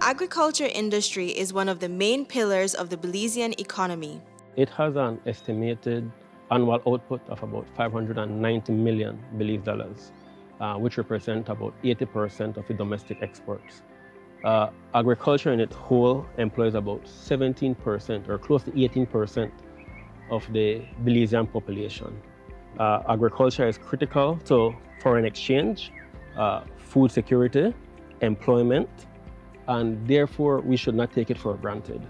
agriculture industry is one of the main pillars of the Belizean economy. It has an estimated annual output of about 590 million Belize dollars, which represent about 80% of the domestic exports. Agriculture in its whole employs about 17% or close to 18% of the Belizean population. Agriculture is critical to foreign exchange, food security, employment, and therefore we should not take it for granted.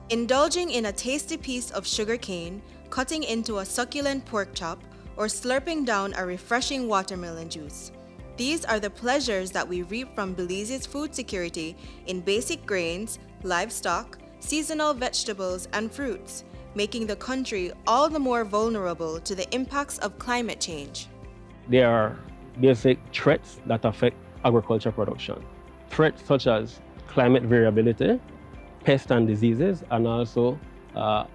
Indulging in a tasty piece of sugar cane, cutting into a succulent pork chop, or slurping down a refreshing watermelon juice. These are the pleasures that we reap from Belize's food security in basic grains, livestock, seasonal vegetables, and fruits, making the country all the more vulnerable to the impacts of climate change. There are basic threats that affect agriculture production. Threats such as climate variability, pests and diseases, and also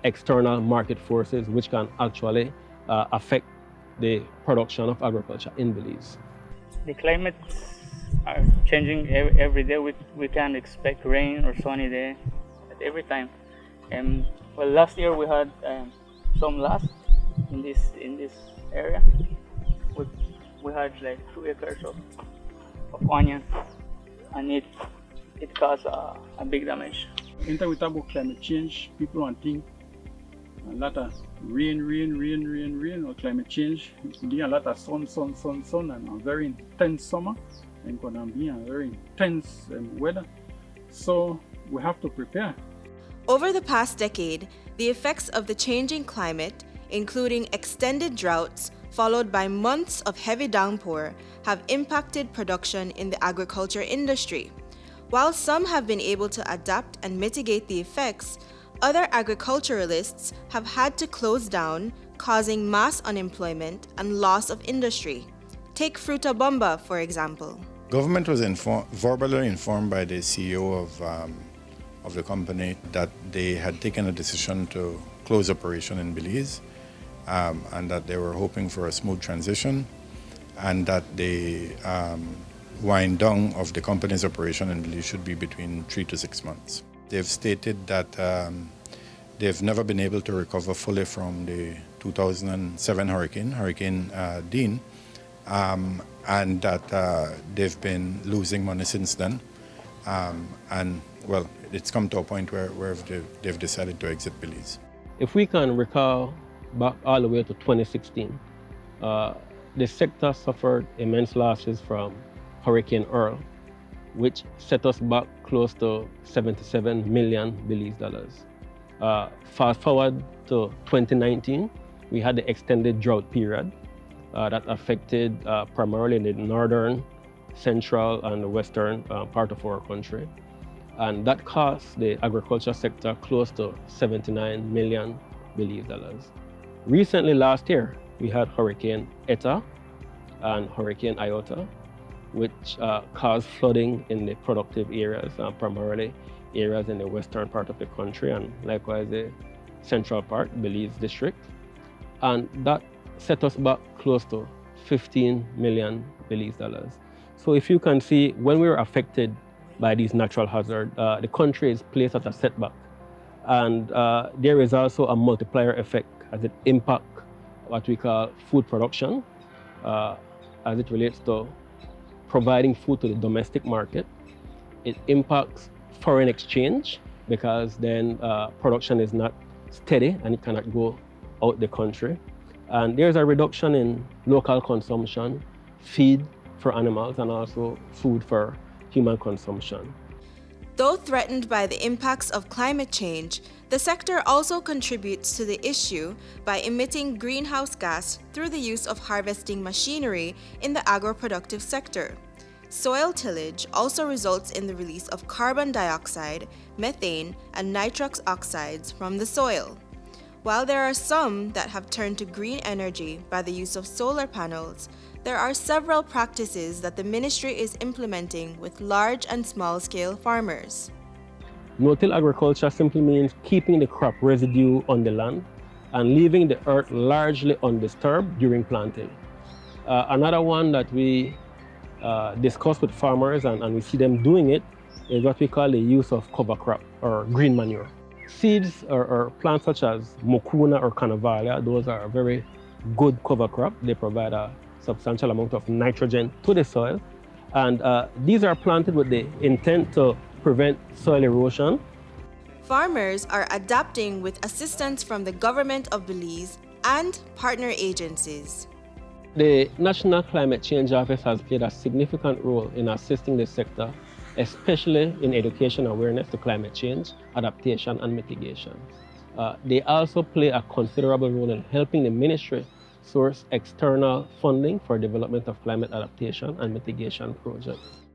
external market forces which can actually affect the production of agriculture in Belize. The climate are changing every day. We can't expect rain or sunny day at every time. Well, last year we had some loss in this area. We had like 2 acres of onion, and it caused a big damage. Anytime we talk about climate change, people don't think a lot of rain or climate change. It's be a lot of sun, and a very intense summer, and gonna be a very intense weather. So we have to prepare. Over the past decade, the effects of the changing climate, including extended droughts followed by months of heavy downpour, have impacted production in the agriculture industry. While some have been able to adapt and mitigate the effects, other agriculturalists have had to close down, causing mass unemployment and loss of industry. Take Fruta Bomba, for example. Government was verbally informed by the CEO of the company that they had taken a decision to close operation in Belize, and that they were hoping for a smooth transition, and that the wind down of the company's operation in Belize should be between 3 to 6 months. They've stated that they've never been able to recover fully from the 2007 Hurricane Dean, and that they've been losing money since then. And well, it's come to a point where they've decided to exit Belize. If we can recall back all the way to 2016, the sector suffered immense losses from Hurricane Earl, which set us back close to 77 million Belize dollars. Fast forward to 2019, we had the extended drought period that affected primarily the northern, central, and the western part of our country. And that cost the agriculture sector close to 79 million Belize dollars. Recently, last year, we had Hurricane Eta and Hurricane Iota, which caused flooding in the productive areas, primarily areas in the western part of the country, and likewise the central part, Belize district. And that set us back close to 15 million Belize dollars. So if you can see, when we were affected by these natural hazards, the country is placed at a setback. And there is also a multiplier effect as it impacts what we call food production, as it relates to providing food to the domestic market. It impacts foreign exchange because then production is not steady and it cannot go out the country. And there's a reduction in local consumption, feed for animals, and also food for human consumption. Though threatened by the impacts of climate change, the sector also contributes to the issue by emitting greenhouse gas through the use of harvesting machinery in the agro-productive sector. Soil tillage also results in the release of carbon dioxide, methane, and nitrous oxides from the soil. While there are some that have turned to green energy by the use of solar panels, there are several practices that the ministry is implementing with large and small-scale farmers. No-till agriculture simply means keeping the crop residue on the land and leaving the earth largely undisturbed during planting. Another one that we discuss with farmers and we see them doing it is what we call the use of cover crop or green manure. Seeds or plants such as mucuna or carnavalia, those are a very good cover crop. They provide a substantial amount of nitrogen to the soil. And these are planted with the intent to prevent soil erosion. Farmers are adapting with assistance from the government of Belize and partner agencies. The National Climate Change Office has played a significant role in assisting the sector, especially in education awareness to climate change, adaptation, and mitigation. They also play a considerable role in helping the ministry source external funding for development of climate adaptation and mitigation projects.